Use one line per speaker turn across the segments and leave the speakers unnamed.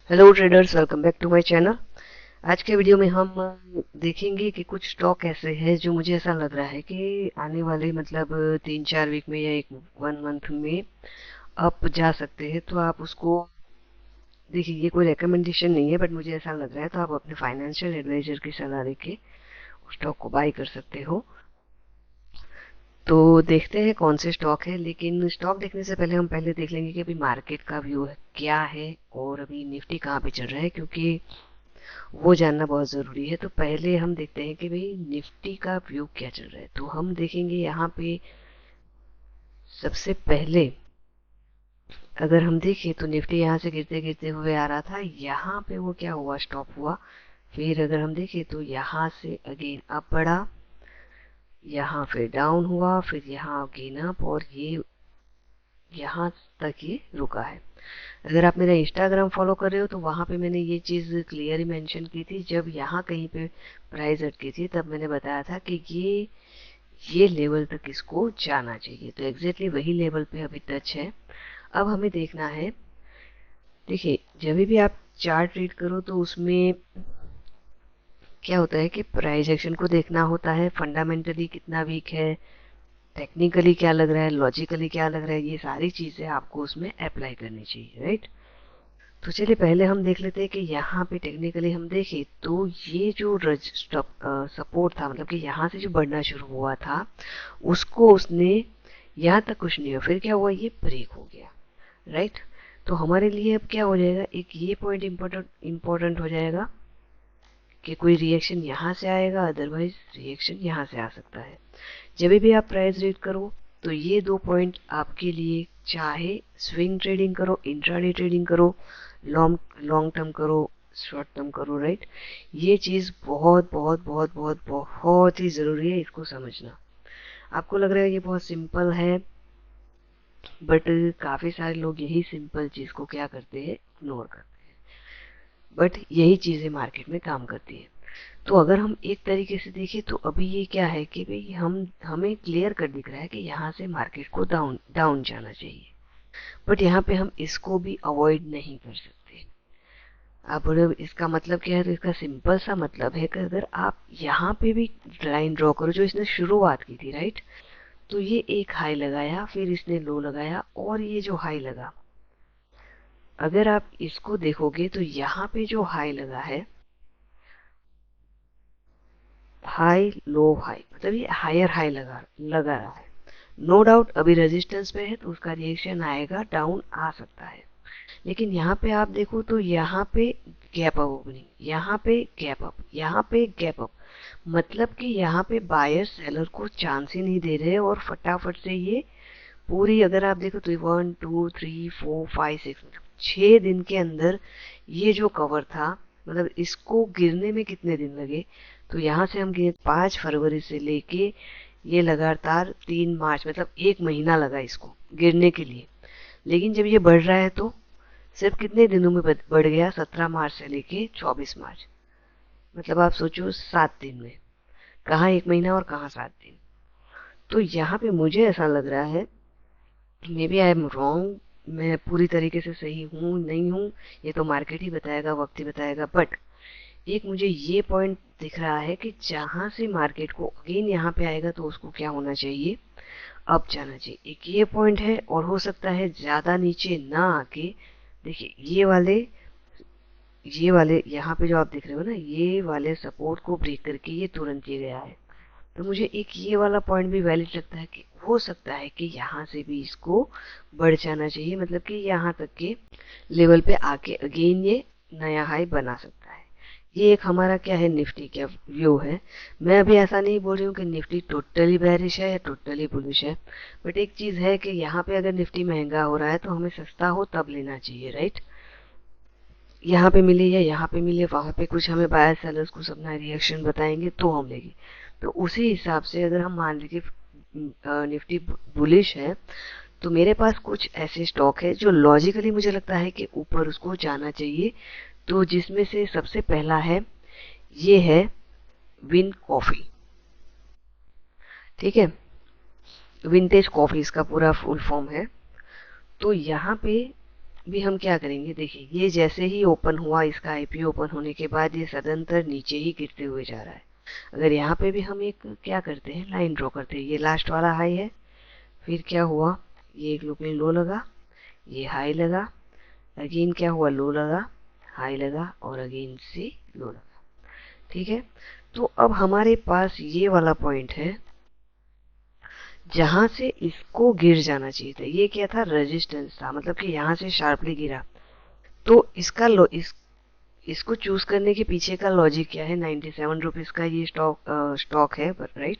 Hello traders, welcome back to my channel. आज के video में हम देखेंगे कि कुछ स्टॉक ऐसे हैं जो मुझे ऐसा लग रहा है कि आने वाले मतलब 3-4 वीक में या एक 1 मंथ में अप जा सकते हैं। तो आप उसको देखिए, ये कोई रिकमेंडेशन नहीं है बट मुझे ऐसा लग रहा है, तो आप अपने फाइनेंशियल एडवाइजर की सलाह लेके उस स्टॉक को बाई कर सकते हो। तो देखते हैं कौन से स्टॉक है, लेकिन स्टॉक देखने से पहले हम पहले देख लेंगे कि अभी मार्केट का व्यू है क्या है और अभी निफ्टी कहाँ पे चल रहा है, क्योंकि वो जानना बहुत ज़रूरी है। तो पहले हम देखते हैं कि भाई निफ्टी का व्यू क्या चल रहा है। तो हम देखेंगे यहाँ पे सबसे पहले, अगर हम देखें तो निफ्टी यहाँ से गिरते गिरते हुए आ रहा था, यहाँ पे वो क्या हुआ, स्टॉप हुआ। फिर अगर हम देखें तो यहाँ से अगेन अप बढ़ा, यहाँ फिर डाउन हुआ, फिर यहाँ अगेन अप, और ये यहाँ तक ये रुका है। अगर आप मेरा इंस्टाग्राम फॉलो कर रहे हो तो वहाँ पे मैंने ये चीज़ क्लियरली मेंशन की थी। जब यहाँ कहीं पे प्राइस अटकी थी तब मैंने बताया था कि ये लेवल तक इसको जाना चाहिए। तो एग्जैक्टली वही लेवल पे अभी टच है। अब हमें देखना है, देखिए जब भी आप चार्ट रीड करो तो उसमें क्या होता है कि प्राइस एक्शन को देखना होता है, फंडामेंटली कितना वीक है, टेक्निकली क्या लग रहा है, लॉजिकली क्या लग रहा है, ये सारी चीज़ें आपको उसमें अप्लाई करनी चाहिए, राइट। तो चलिए पहले हम देख लेते हैं कि यहाँ पे टेक्निकली हम देखें तो ये जो सपोर्ट था, मतलब कि यहाँ से जो बढ़ना शुरू हुआ था उसको उसने, यहाँ तक कुछ नहीं हुआ, फिर क्या हुआ, ये ब्रेक हो गया, राइट। तो हमारे लिए अब क्या हो जाएगा, एक ये पॉइंट इम्पोर्टेंट हो जाएगा कि कोई रिएक्शन यहाँ से आएगा, अदरवाइज रिएक्शन यहाँ से आ सकता है। जब भी आप प्राइस रीड करो तो ये दो पॉइंट आपके लिए, चाहे स्विंग ट्रेडिंग करो, इंट्राडे ट्रेडिंग करो, लॉन्ग लॉन्ग टर्म करो, शॉर्ट टर्म करो, राइट, ये चीज़ बहुत बहुत बहुत बहुत बहुत ही ज़रूरी है इसको समझना। आपको लग रहा है ये बहुत सिंपल है, बट काफ़ी सारे लोग यही सिंपल चीज़ को क्या करते हैं, इग्नोर करते हैं। बट यही चीज़ें मार्केट में काम करती है। तो अगर हम एक तरीके से देखें तो अभी ये क्या है कि भाई हमें क्लियर कर दिख रहा है कि यहाँ से मार्केट को डाउन डाउन जाना चाहिए, बट यहाँ पे हम इसको भी अवॉइड नहीं कर सकते। अब इसका मतलब क्या है, तो इसका सिंपल सा मतलब है कि अगर आप यहाँ पे भी लाइन ड्रॉ करो जो इसने शुरुआत की थी, राइट, तो ये एक हाई लगाया, फिर इसने लो लगाया, और ये जो हाई लगा, अगर आप इसको देखोगे तो यहाँ पे जो हाई लगा है, हाई लो हाई, मतलब ये हायर हाई लगा लगा रहा है। नो डाउट अभी रेजिस्टेंस पे है तो उसका रिएक्शन आएगा, डाउन आ सकता है। लेकिन यहाँ पे आप देखो तो यहाँ पे गैप अप ओपनिंग, यहाँ पे गैप अप, यहाँ पे गैप अप, मतलब कि यहाँ पे बायर सेलर को चांस ही नहीं दे रहे, और फटाफट से ये पूरी, अगर आप देखो तो 1 2 3 4 5 6, मतलब 6 दिन के अंदर ये जो कवर था, मतलब इसको गिरने में कितने दिन लगे, तो यहाँ से हम गिने 5 फरवरी से लेके ये लगातार 3 मार्च, मतलब 1 महीना लगा इसको गिरने के लिए। लेकिन जब ये बढ़ रहा है तो सिर्फ कितने दिनों में बढ़ गया, 17 मार्च से लेके 24 मार्च, मतलब आप सोचो 7 दिन में, कहाँ 1 महीना और कहाँ 7 दिन। तो यहाँ पे मुझे ऐसा लग रहा है, maybe I am wrong, मैं पूरी तरीके से सही हूँ नहीं हूँ, ये तो मार्केट ही बताएगा, वक्त ही बताएगा, बट एक मुझे ये पॉइंट दिख रहा है कि जहां से मार्केट को अगेन यहाँ पे आएगा तो उसको क्या होना चाहिए, अप जाना चाहिए। एक ये पॉइंट है, और हो सकता है ज्यादा नीचे ना आके, देखिए ये वाले यहाँ पे जो आप देख रहे हो ना, ये वाले सपोर्ट को ब्रेक करके ये तुरंत ये गया है। तो मुझे एक ये वाला पॉइंट भी वैलिड लगता है कि हो सकता है कि यहाँ से भी इसको बढ़ जाना चाहिए, मतलब कि यहाँ तक के लेवल पे आके अगेन ये नया हाई बना सकता है। ये एक हमारा क्या है, निफ्टी का व्यू है। मैं अभी ऐसा नहीं बोल रही हूँ कि निफ्टी टोटली बेरिश है या टोटली बुलिश है, बट एक चीज है कि यहाँ पे अगर निफ्टी महंगा हो रहा है तो हमें सस्ता हो तब लेना चाहिए, राइट। यहाँ पे मिले या यहाँ पे मिले, वहां पे कुछ हमें बायर सेलर्स कुछ अपना रिएक्शन बताएंगे तो हम लेंगे। तो उसी हिसाब से अगर हम मान लें कि निफ्टी बुलिश है, तो मेरे पास कुछ ऐसे स्टॉक है जो लॉजिकली मुझे लगता है कि ऊपर उसको जाना चाहिए। तो जिसमें से सबसे पहला है, ये है विन कॉफी, ठीक है, विंटेज कॉफी इसका पूरा फुल फॉर्म है। तो यहाँ पे भी हम क्या करेंगे, देखिए ये जैसे ही ओपन हुआ, इसका आईपीओ ओपन होने के बाद ये सदंतर नीचे ही गिरते हुए जा रहा है। अगर यहाँ पे भी हम एक क्या करते हैं, लाइन ड्रॉ करते हैं, ये लास्ट वाला हाई है, फिर क्या हुआ, ये एक लूप में लो लगा, ये हाई लगा, अगेन क्या हुआ, लो लगा, हाई लगा, और अगेन से लो लगा। ठीक है, तो अब हमारे पास ये वाला पॉइंट है जहां से इसको गिर जाना चाहिए था। ये क्या था, रेजिस्टेंस था, मतलब कि यहाँ से शार्पली गिरा। तो इसका इसको चूज करने के पीछे का लॉजिक क्या है, 97 रुपीज का ये स्टॉक है, राइट।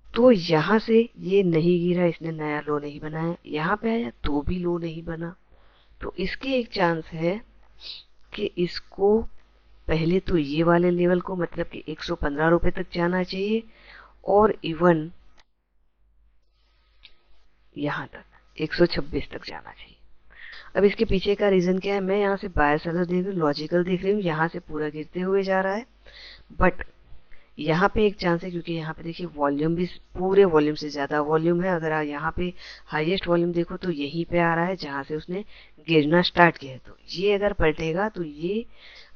तो यहाँ से ये नहीं गिरा, इसने नया लो नहीं बनाया, यहाँ पे आया तो भी लो नहीं बना। तो इसके एक चांस है कि इसको पहले तो ये वाले लेवल को, मतलब कि 115 रुपए तक जाना चाहिए, और इवन यहाँ तक 126 तक जाना चाहिए। अब इसके पीछे का रीजन क्या है, मैं यहाँ से बाय सेलर देख रही हूँ, लॉजिकल देख रही हूँ, यहाँ से पूरा गिरते हुए जा रहा है। बट यहाँ पे एक चांस है, क्योंकि यहाँ पे देखिए वॉल्यूम भी पूरे वॉल्यूम से ज्यादा वॉल्यूम है। अगर आप यहाँ पे हाईएस्ट वॉल्यूम देखो तो यहीं पे आ रहा है जहां से उसने गिरना स्टार्ट किया है। तो ये अगर पलटेगा तो ये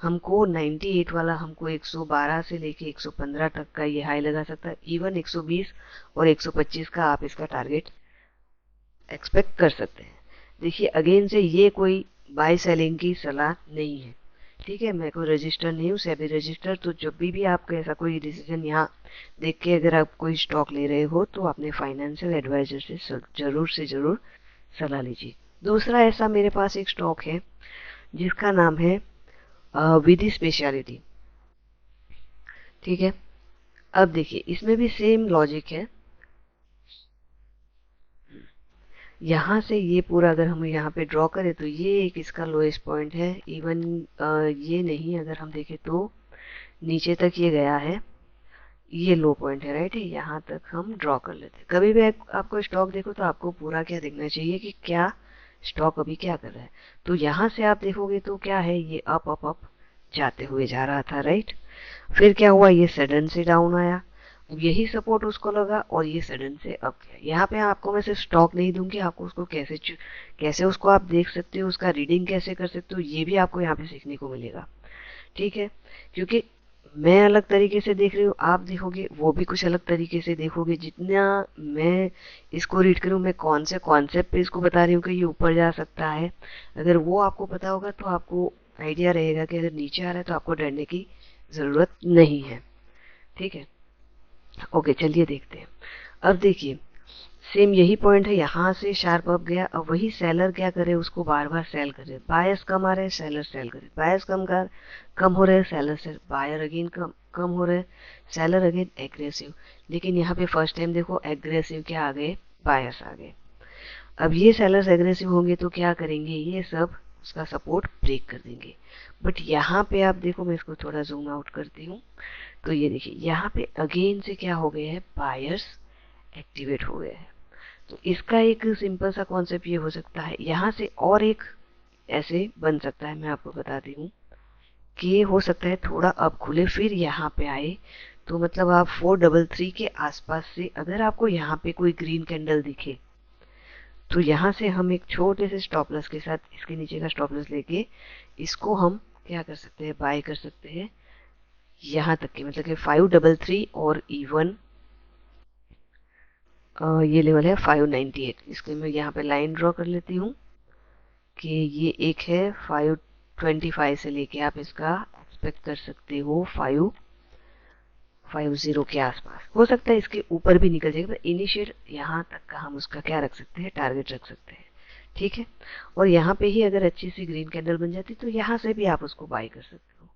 हमको 98 वाला, हमको 112 से लेके 115 तक का ये हाई लगा सकता है। इवन 120 और 125 का आप इसका टारगेट एक्सपेक्ट कर सकते हैं। देखिए अगेन से ये कोई बाय सेलिंग की सलाह नहीं है, ठीक है। मैं कोई रजिस्टर नहीं हूँ, सेबी रजिस्टर। तो जब भी आपको ऐसा कोई डिसीजन यहाँ देख के अगर आप कोई स्टॉक ले रहे हो तो अपने फाइनेंशियल एडवाइजर से जरूर सलाह लीजिए। दूसरा ऐसा मेरे पास एक स्टॉक है जिसका नाम है विधि स्पेशलिटी, ठीक है। अब देखिए इसमें भी सेम लॉजिक है। यहाँ से ये पूरा अगर हम यहाँ पे ड्रॉ करें तो ये एक इसका लोएस्ट पॉइंट है। इवन ये नहीं, अगर हम देखें तो नीचे तक ये गया है, ये लो पॉइंट है, राइट है। यहाँ तक हम ड्रॉ कर लेते हैं। कभी भी आपको स्टॉक देखो तो आपको पूरा क्या देखना चाहिए कि क्या स्टॉक अभी क्या कर रहा है। तो यहाँ से आप देखोगे तो क्या है, ये अप अप अप जाते हुए जा रहा था, राइट। फिर क्या हुआ, ये सडन से डाउन आया, अब यही सपोर्ट उसको लगा, और ये सडन से अप गया। यहाँ पे आपको मैं सिर्फ स्टॉक नहीं दूंगी, आपको उसको कैसे उसको आप देख सकते हो, उसका रीडिंग कैसे कर सकते हो, ये भी आपको यहाँ पे सीखने को मिलेगा, ठीक है। क्योंकि मैं अलग तरीके से देख रही हूँ, आप देखोगे वो भी कुछ अलग तरीके से देखोगे। जितना मैं इसको रीड करूँ, मैं कौन से कॉन्सेप्ट पे इसको बता रही हूँ कि ये ऊपर जा सकता है, अगर वो आपको पता होगा तो आपको आइडिया रहेगा कि अगर नीचे आ रहा है तो आपको डरने की जरूरत नहीं है, ठीक है। ओके चलिए देखते हैं। अब देखिए सेम यही पॉइंट है, यहाँ से शार्प अप गया। अब वही सेलर क्या करे, उसको बार बार सेल करे। बायर्स कम आ रहे हैं, सेलर सेल करे। बायर्स कम हो रहे हैं, सेलर से बायर अगेन कम हो रहे हैं, सेलर अगेन एग्रेसिव। लेकिन यहाँ पे फर्स्ट टाइम देखो एग्रेसिव क्या आ गए, बायर्स आ गए। अब ये सेलर्स एग्रेसिव होंगे तो क्या करेंगे, ये सब उसका सपोर्ट ब्रेक कर देंगे। बट यहाँ पे आप देखो, मैं इसको थोड़ा जूम आउट करती हूँ, तो ये देखिए यहाँ पे अगेन से क्या हो गए हैं, बायर्स एक्टिवेट हो गए हैं। तो इसका एक सिंपल सा कॉन्सेप्ट ये हो सकता है, यहाँ से और एक ऐसे बन सकता है, मैं आपको बताती हूँ कि हो सकता है थोड़ा अब खुले फिर यहाँ पे आए। तो मतलब आप 433 के आसपास से अगर आपको यहाँ पे कोई ग्रीन कैंडल दिखे तो यहाँ से हम एक छोटे से स्टॉप लॉस के साथ इसके नीचे का स्टॉप लॉस लेके इसको हम क्या कर सकते हैं, बाय कर सकते हैं यहाँ तक के, मतलब कि 533 और इवन ये लेवल है 598। इसके मैं यहाँ पे लाइन ड्रॉ कर लेती हूँ कि ये एक है 525 से लेके आप इसका एक्सपेक्ट कर सकते हो 550 के आसपास। हो सकता है इसके ऊपर भी निकल जाएगा, पर इनिशियल यहाँ तक का हम उसका क्या रख सकते हैं, टारगेट रख सकते हैं, ठीक है। और यहाँ पे ही अगर अच्छी सी ग्रीन कैंडल बन जाती तो यहाँ से भी आप उसको बाय कर सकते हो।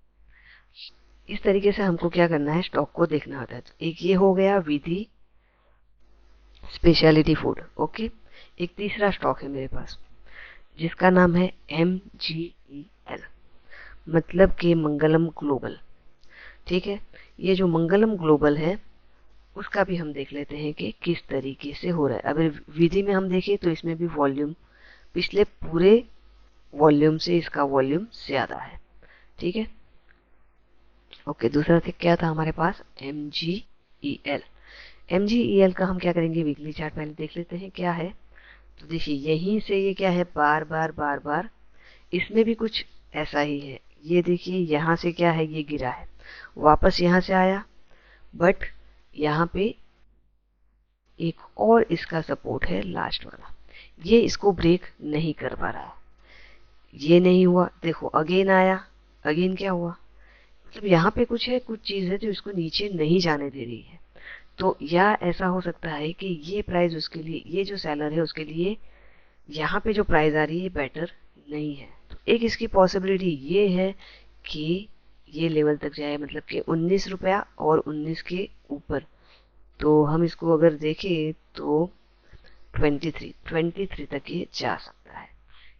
इस तरीके से हमको क्या करना है, स्टॉक को देखना होता है। तो एक ये हो गया विधि स्पेशलिटी फूड, ओके। एक तीसरा स्टॉक है मेरे पास जिसका नाम है MGEL, मतलब कि मंगलम ग्लोबल, ठीक है। ये जो मंगलम ग्लोबल है उसका भी हम देख लेते हैं कि किस तरीके से हो रहा है। अगर विधि में हम देखें तो इसमें भी वॉल्यूम पिछले पूरे वॉल्यूम से इसका वॉल्यूम ज्यादा है, ठीक है। ओके दूसरा क्या था हमारे पास, MGEL। MGEL का हम क्या करेंगे, वीकली चार्ट पहले देख लेते हैं क्या है। तो देखिए यहीं से ये क्या है, बार बार बार बार इसमें भी कुछ ऐसा ही है। ये देखिए यहाँ से क्या है, ये गिरा है, वापस यहाँ से आया, बट यहाँ पे एक और इसका सपोर्ट है लास्ट वाला, ये इसको ब्रेक नहीं कर पा रहा। ये नहीं हुआ, देखो अगेन आया, अगेन क्या हुआ, मतलब यहाँ पे कुछ है, कुछ चीज है जो इसको नीचे नहीं जाने दे रही है। तो या ऐसा हो सकता है कि ये प्राइस उसके लिए, ये जो सेलर है उसके लिए यहाँ पे जो प्राइस आ रही है बेटर नहीं है। तो एक इसकी पॉसिबिलिटी ये है कि ये लेवल तक जाए, मतलब कि 19 रुपया और 19 के ऊपर। तो हम इसको अगर देखें तो 23 तक ये जा सकता है।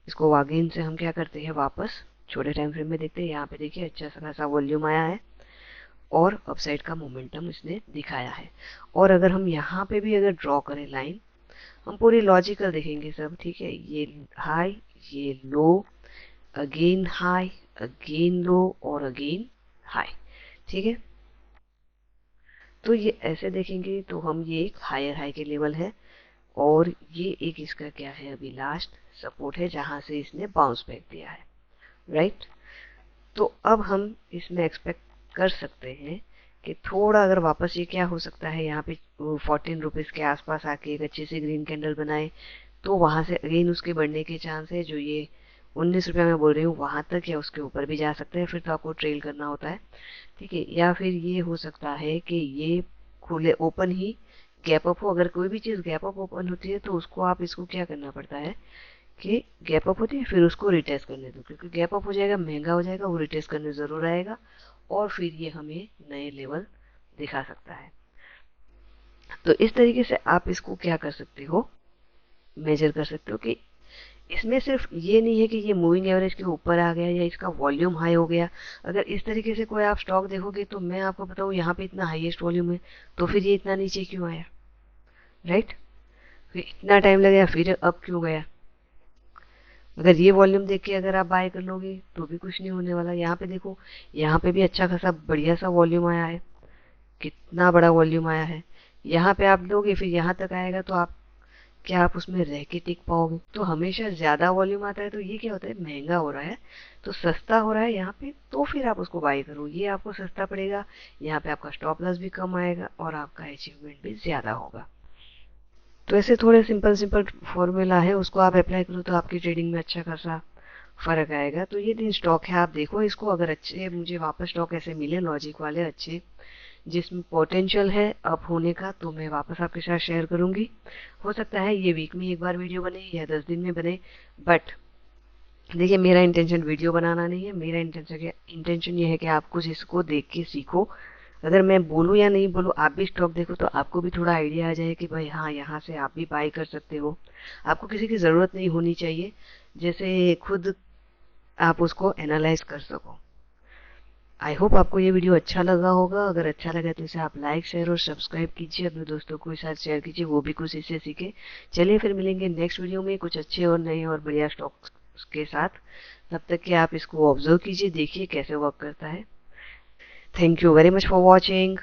इसको अगेन से हम क्या करते हैं, वापस छोटे टाइम फ्रेम में देखते हैं। यहाँ पे देखिए अच्छा खासा वॉल्यूम आया है और अपसाइड का मोमेंटम इसने दिखाया है। और अगर हम यहाँ पे भी अगर ड्रॉ करें लाइन, हम पूरी लॉजिकल देखेंगे सब, ठीक है, ये हाई, ये लो, अगेन हाई, अगेन लो और अगेन हाई, ठीक है। तो ये ऐसे देखेंगे तो हम ये एक हायर हाई के लेवल है, और ये एक इसका क्या है, अभी लास्ट सपोर्ट है जहां से इसने बाउंस बैक दिया है, राइट। तो अब हम इसमें एक्सपेक्ट कर सकते हैं कि थोड़ा अगर वापस ये क्या हो सकता है, यहाँ पे 14 रुपीज के आसपास आके एक अच्छी सी ग्रीन कैंडल बनाए, तो वहां से अगेन उसके बढ़ने के चांस है, जो ये 19 रुपया मैं बोल रही हूँ वहां तक या उसके ऊपर भी जा सकते हैं, फिर तो आपको ट्रेल करना होता है, ठीक है। या फिर ये हो सकता है कि ये खुले ओपन ही गैप अप हो। अगर कोई भी चीज गैप अप ओपन होती है तो उसको आप इसको क्या करना पड़ता है कि गैप अप होती है फिर उसको रिटेस्ट करने दो, क्योंकि गैप अप हो जाएगा महंगा हो जाएगा, वो रिटेस्ट करने जरूर आएगा और फिर ये हमें नए लेवल दिखा सकता है। तो इस तरीके से आप इसको क्या कर सकते हो, मेजर कर सकते हो कि इसमें सिर्फ ये नहीं है कि ये मूविंग एवरेज के ऊपर आ गया या इसका वॉल्यूम हाई हो गया। अगर इस तरीके से कोई आप स्टॉक देखोगे तो मैं आपको बताऊं यहाँ पे इतना हाईएस्ट वॉल्यूम है, तो फिर ये इतना नीचे क्यों आया, राइट। फिर इतना टाइम लगेगा, फिर अब क्यों गया। अगर ये वॉल्यूम देख के अगर आप बाय कर लोगे तो भी कुछ नहीं होने वाला। यहाँ पे देखो, यहाँ पे भी अच्छा खासा बढ़िया सा वॉल्यूम आया है, कितना बड़ा वॉल्यूम आया है। यहाँ पे आप लोगे फिर यहाँ तक आएगा, तो आप क्या आप उसमें रह के टिक पाओगे। तो हमेशा ज्यादा वॉल्यूम आता है तो ये क्या होता है, महंगा हो रहा है, तो सस्ता हो रहा है यहाँ पे, तो फिर आप उसको बाय करो, ये आपको सस्ता पड़ेगा। यहाँ पे आपका स्टॉप लॉस भी कम आएगा और आपका अचीवमेंट भी ज्यादा होगा। तो ऐसे थोड़े सिंपल सिंपल फॉर्मूला है, उसको आप अप्लाई करो तो आपकी ट्रेडिंग में अच्छा खासा फर्क आएगा। तो ये 3 स्टॉक है, आप देखो इसको, अगर अच्छे मुझे वापस स्टॉक ऐसे मिले लॉजिक वाले अच्छे जिसमें पोटेंशियल है अप होने का, तो मैं वापस आपके साथ शेयर करूंगी। हो सकता है ये वीक में एक बार वीडियो बने या 10 दिन में बने, बट देखिए मेरा इंटेंशन वीडियो बनाना नहीं है, मेरा इंटेंशन ये है कि आप कुछ इसको देख के सीखो। अगर मैं बोलूँ या नहीं बोलूँ, आप भी स्टॉक देखो तो आपको भी थोड़ा आइडिया आ जाए कि भाई हाँ यहाँ से आप भी बाय कर सकते हो। आपको किसी की ज़रूरत नहीं होनी चाहिए, जैसे खुद आप उसको एनालाइज कर सको। आई होप आपको ये वीडियो अच्छा लगा होगा। अगर अच्छा लगा तो इसे आप लाइक शेयर और सब्सक्राइब कीजिए, अपने दोस्तों के साथ शेयर कीजिए, वो भी कुछ इससे सीखे। चलिए फिर मिलेंगे नेक्स्ट वीडियो में कुछ अच्छे और नए और बढ़िया स्टॉक के साथ। तब तक कि आप इसको ऑब्जर्व कीजिए, देखिए कैसे वर्क करता है। Thank you very much for watching.